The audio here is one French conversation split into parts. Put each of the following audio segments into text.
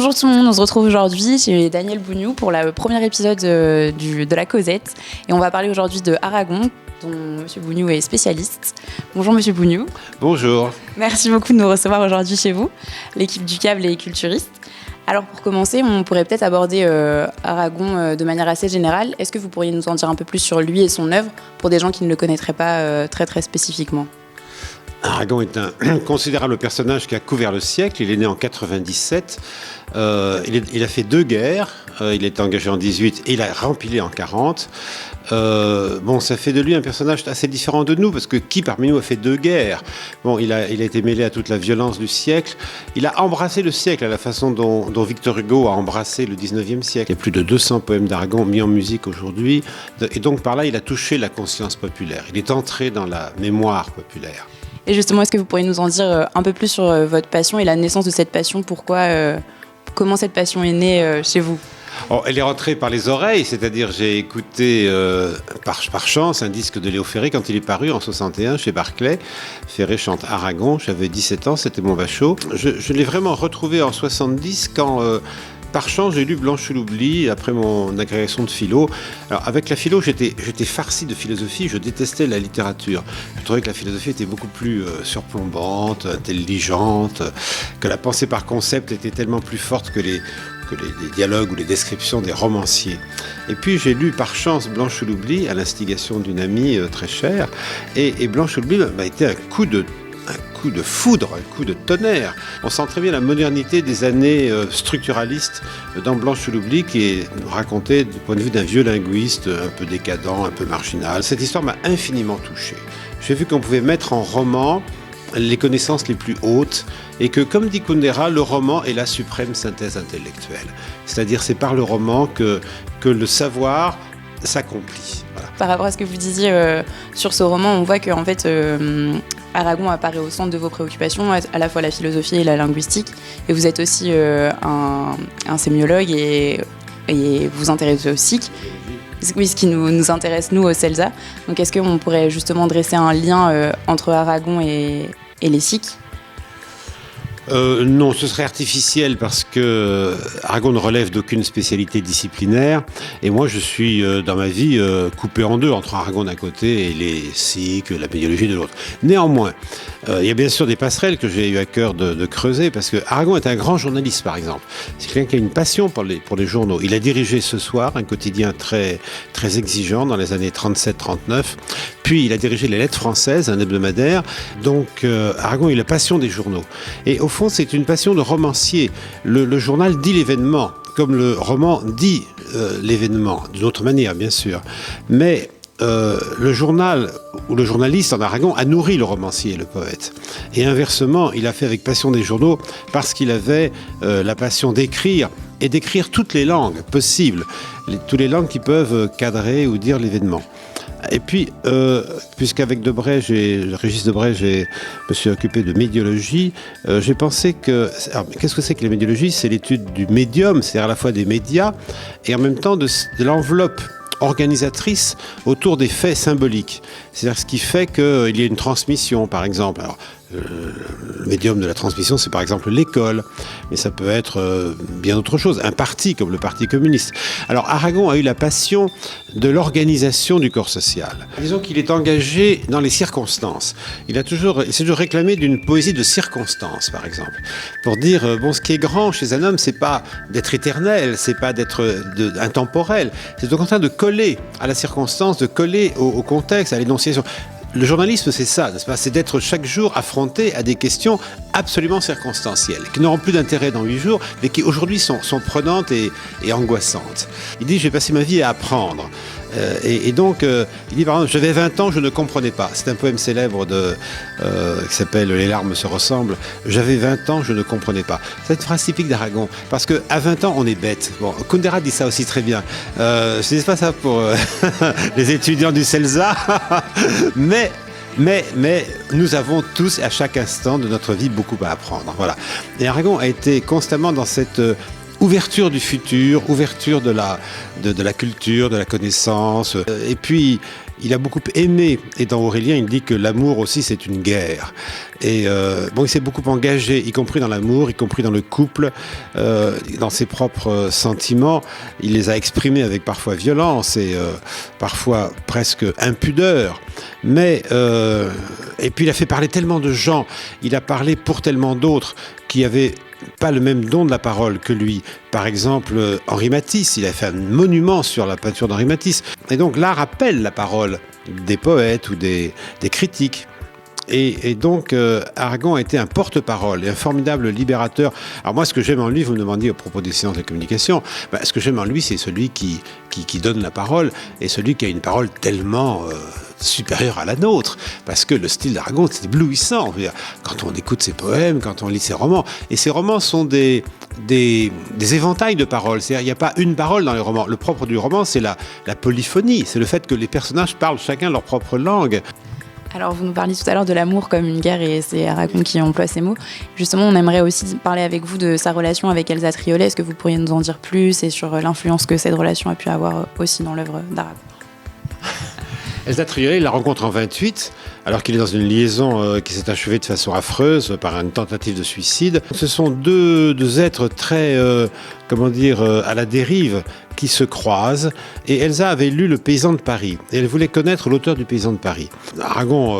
Bonjour tout le monde, on se retrouve aujourd'hui chez Daniel Bougnou pour le premier épisode de la Causette. Et on va parler aujourd'hui de Aragon, dont M. Bougnou est spécialiste. Bonjour M. Bougnou. Bonjour. Merci beaucoup de nous recevoir aujourd'hui chez vous, l'équipe du câble et culturiste. Alors pour commencer, on pourrait peut-être aborder Aragon de manière assez générale. Est-ce que vous pourriez nous en dire un peu plus sur lui et son œuvre pour des gens qui ne le connaîtraient pas très spécifiquement ? Aragon est un considérable personnage qui a couvert le siècle. Il est né en 97. Il a fait 2 guerres. Il est engagé en 18 et il a rempilé en 40. Ça fait de lui un personnage assez différent de nous, parce que qui parmi nous a fait 2 guerres ? Il a été mêlé à toute la violence du siècle. Il a embrassé le siècle à la façon dont Victor Hugo a embrassé le 19e siècle. Il y a plus de 200 poèmes d'Aragon mis en musique aujourd'hui. Et donc par là, il a touché la conscience populaire. Il est entré dans la mémoire populaire. Et justement, est-ce que vous pourriez nous en dire un peu plus sur votre passion et la naissance de cette passion ? Comment cette passion est née chez vous ? Elle est rentrée par les oreilles, c'est-à-dire j'ai écouté par chance un disque de Léo Ferré quand il est paru en 61 chez Barclay. Ferré chante Aragon, j'avais 17 ans, c'était mon bachot. Je l'ai vraiment retrouvé en 70 quand... par chance, j'ai lu Blanche l'oubli après mon agrégation de philo. Alors, avec la philo, j'étais farci de philosophie, je détestais la littérature. Je trouvais que la philosophie était beaucoup plus surplombante, intelligente, que la pensée par concept était tellement plus forte que les dialogues ou les descriptions des romanciers. Et puis j'ai lu par chance Blanche l'oubli à l'instigation d'une amie très chère. Et Blanche l'oubli m'a été un coup de foudre, un coup de tonnerre. On sent très bien la modernité des années structuralistes dans Blanche l'oubli, qui est racontée du point de vue d'un vieux linguiste un peu décadent, un peu marginal. Cette histoire m'a infiniment touché. J'ai vu qu'on pouvait mettre en roman les connaissances les plus hautes et que, comme dit Kundera, le roman est la suprême synthèse intellectuelle. C'est-à-dire c'est par le roman que le savoir s'accomplit. Voilà. Par rapport à ce que vous disiez sur ce roman, on voit qu'en fait... Aragon apparaît au centre de vos préoccupations, à la fois la philosophie et la linguistique. Et vous êtes aussi un sémiologue et vous vous intéressez au sikh. Oui, ce qui nous intéresse, nous, au CELSA. Donc, est-ce qu'on pourrait justement dresser un lien entre Aragon et les sikhs ? Non, ce serait artificiel parce que Aragon ne relève d'aucune spécialité disciplinaire et moi je suis dans ma vie coupé en deux entre Aragon d'un côté et les sikhs, la médiologie de l'autre. Néanmoins, il y a bien sûr des passerelles que j'ai eu à cœur de creuser parce que Aragon est un grand journaliste par exemple. C'est quelqu'un qui a une passion pour les journaux. Il a dirigé Ce Soir, un quotidien très, très exigeant dans les années 37-39. Puis il a dirigé Les Lettres Françaises, un hebdomadaire. Donc Aragon a la passion des journaux. Et au fond, c'est une passion de romancier. Le journal dit l'événement, comme le roman dit l'événement, d'une autre manière, bien sûr. Mais le journal ou le journaliste en Aragon a nourri le romancier et le poète. Et inversement, il a fait avec passion des journaux parce qu'il avait la passion d'écrire et d'écrire toutes les langues possibles, toutes les langues qui peuvent cadrer ou dire l'événement. Et puis, puisqu'avec Régis Debray, je me suis occupé de médiologie, j'ai pensé que... Alors, qu'est-ce que c'est que la médiologie ? C'est l'étude du médium, c'est-à-dire à la fois des médias, et en même temps de l'enveloppe organisatrice autour des faits symboliques. C'est-à-dire ce qui fait qu'il y a une transmission, par exemple. Alors, le médium de la transmission, c'est par exemple l'école, mais ça peut être bien autre chose, un parti comme le Parti communiste. Alors Aragon a eu la passion de l'organisation du corps social. Disons qu'il est engagé dans les circonstances. Il s'est toujours réclamé d'une poésie de circonstances, par exemple, pour dire ce qui est grand chez un homme, c'est pas d'être éternel, c'est pas d'être intemporel, c'est au contraire de coller à la circonstance, de coller au contexte, à l'énonciation. Le journalisme, c'est ça, n'est-ce pas ? C'est d'être chaque jour affronté à des questions absolument circonstancielles, qui n'auront plus d'intérêt dans 8 jours, mais qui aujourd'hui sont prenantes et angoissantes. Il dit « J'ai passé ma vie à apprendre ». Et donc, il dit par exemple, j'avais 20 ans, je ne comprenais pas. C'est un poème célèbre qui s'appelle Les larmes se ressemblent. J'avais 20 ans, je ne comprenais pas. C'est une phrase typique d'Aragon, parce qu'à 20 ans, on est bête. Bon, Kundera dit ça aussi très bien. Je ne dis pas ça pour les étudiants du CELSA, mais nous avons tous, à chaque instant de notre vie, beaucoup à apprendre. Voilà. Et Aragon a été constamment dans cette ouverture du futur, ouverture de la culture, de la connaissance. Et puis, il a beaucoup aimé, et dans Aurélien, il dit que l'amour aussi, c'est une guerre. Et il s'est beaucoup engagé, y compris dans l'amour, y compris dans le couple, dans ses propres sentiments. Il les a exprimés avec parfois violence et parfois presque impudeur. Mais, et puis il a fait parler tellement de gens, il a parlé pour tellement d'autres qui avaient pas le même don de la parole que lui. Par exemple, Henri Matisse, il a fait un monument sur la peinture d'Henri Matisse. Et donc l'art appelle la parole des poètes ou des critiques. Et donc, Aragon a été un porte-parole et un formidable libérateur. Alors moi, ce que j'aime en lui, vous me demandiez à propos des sciences de la communication, ce que j'aime en lui, c'est celui qui donne la parole et celui qui a une parole tellement supérieure à la nôtre. Parce que le style d'Aragon, c'est éblouissant. Quand on écoute ses poèmes, quand on lit ses romans. Et ses romans sont des éventails de paroles. C'est-à-dire, il n'y a pas une parole dans les romans. Le propre du roman, c'est la polyphonie. C'est le fait que les personnages parlent chacun leur propre langue. Alors, vous nous parliez tout à l'heure de l'amour comme une guerre et c'est Aragon qui emploie ces mots. Justement, on aimerait aussi parler avec vous de sa relation avec Elsa Triolet. Est-ce que vous pourriez nous en dire plus et sur l'influence que cette relation a pu avoir aussi dans l'œuvre d'Aragon ? Elsa Triolet, il la rencontre en 28, alors qu'il est dans une liaison qui s'est achevée de façon affreuse par une tentative de suicide. Ce sont deux êtres très, à la dérive, qui se croisent. Et Elsa avait lu Le Paysan de Paris. Et elle voulait connaître l'auteur du Paysan de Paris. Aragon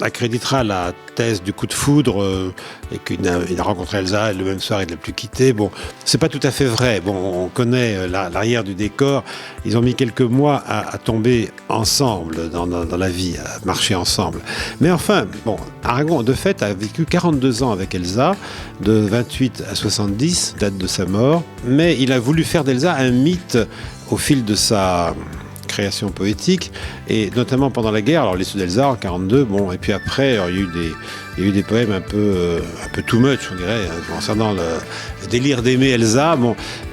accréditera la thèse du coup de foudre et qu'il a rencontré Elsa et le même soir il ne l'a plus quittée. Bon, c'est pas tout à fait vrai. Bon, on connaît l'arrière du décor. Ils ont mis quelques mois à tomber ensemble dans la vie, à marcher ensemble. Mais enfin, Aragon de fait a vécu 42 ans avec Elsa, de 28 à 70, date de sa mort. Mais il a voulu faire d'Elsa un mythe au fil de sa création poétique, et notamment pendant la guerre. Alors les Sous d'Elsa en 42, et puis après, il y a eu des poèmes un peu too much, on dirait, concernant le délire d'aimer Elsa.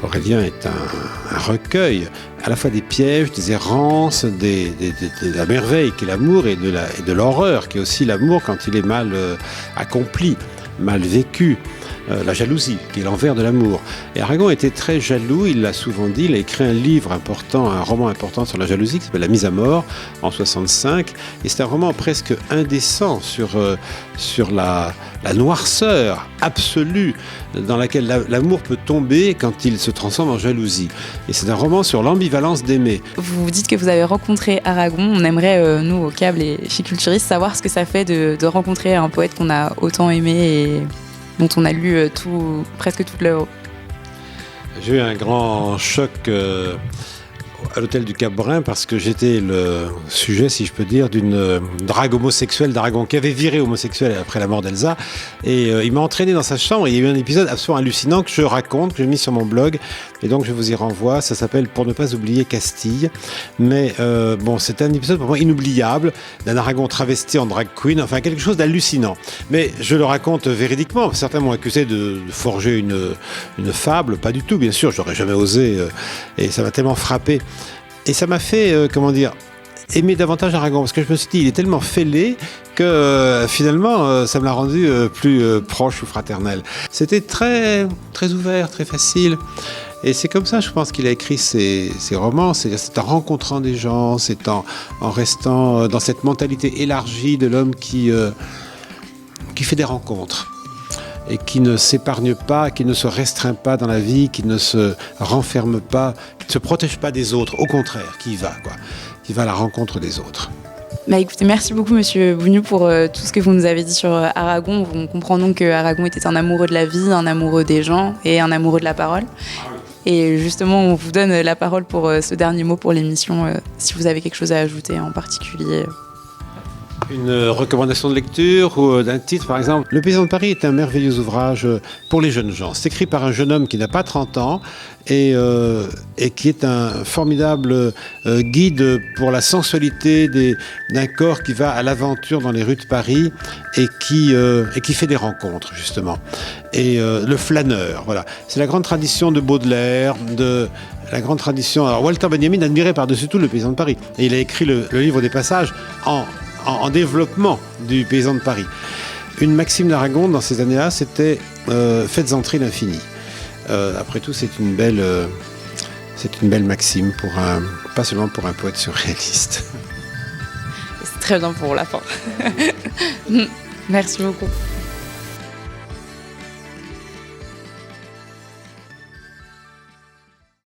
Aurélien est un recueil, à la fois des pièges, des errances, de la merveille qui est l'amour et de l'horreur qui est aussi l'amour quand il est mal accompli, mal vécu. La jalousie, qui est l'envers de l'amour. Et Aragon était très jaloux, il l'a souvent dit, il a écrit un livre important, un roman important sur la jalousie, qui s'appelle La Mise à mort, en 65, et c'est un roman presque indécent sur la noirceur absolue dans laquelle l'amour peut tomber quand il se transforme en jalousie. Et c'est un roman sur l'ambivalence d'aimer. Vous dites que vous avez rencontré Aragon, on aimerait, nous, au Câble et chez Culturiste, savoir ce que ça fait de rencontrer un poète qu'on a autant aimé et dont on a lu presque toute l'œuvre. J'ai eu un grand choc à l'hôtel du Cap-Brun parce que j'étais le sujet, si je peux dire, d'une drague homosexuelle d'Aragon qui avait viré homosexuel après la mort d'Elsa. Et il m'a entraîné dans sa chambre. Il y a eu un épisode absolument hallucinant que je raconte, que j'ai mis sur mon blog. Et donc je vous y renvoie. Ça s'appelle Pour ne pas oublier Castille. Mais c'est un épisode pour moi inoubliable d'un Aragon travesti en drag queen. Enfin, quelque chose d'hallucinant. Mais je le raconte véridiquement. Certains m'ont accusé de forger une fable. Pas du tout, bien sûr. J'aurais jamais osé. Et ça m'a tellement frappé. Et ça m'a fait, aimer davantage Aragon, parce que je me suis dit, il est tellement fêlé que finalement, ça me l'a rendu plus proche ou fraternel. C'était très, très ouvert, très facile. Et c'est comme ça, je pense, qu'il a écrit ses romans. C'est en rencontrant des gens, c'est en restant dans cette mentalité élargie de l'homme qui fait des rencontres. Et qui ne s'épargne pas, qui ne se restreint pas dans la vie, qui ne se renferme pas, qui ne se protège pas des autres, au contraire, qui va à la rencontre des autres. Écoutez, merci beaucoup Monsieur Bougnou pour tout ce que vous nous avez dit sur Aragon. On comprend donc que Aragon était un amoureux de la vie, un amoureux des gens et un amoureux de la parole. Et justement, on vous donne la parole pour ce dernier mot pour l'émission, si vous avez quelque chose à ajouter en particulier. Une recommandation de lecture ou d'un titre, par exemple. Le Paysan de Paris est un merveilleux ouvrage pour les jeunes gens. C'est écrit par un jeune homme qui n'a pas 30 ans et qui est un formidable guide pour la sensualité d'un corps qui va à l'aventure dans les rues de Paris et qui fait des rencontres, justement. Et le flâneur, voilà. C'est la grande tradition de Baudelaire, la grande tradition... Alors, Walter Benjamin admirait par-dessus tout le Paysan de Paris. Et il a écrit le livre des passages en développement du Paysan de Paris. Une maxime d'Aragon dans ces années-là, c'était « Faites entrer l'infini ». Après tout, c'est une belle maxime, pas seulement pour un poète surréaliste. C'est très bien pour la fin. Merci beaucoup.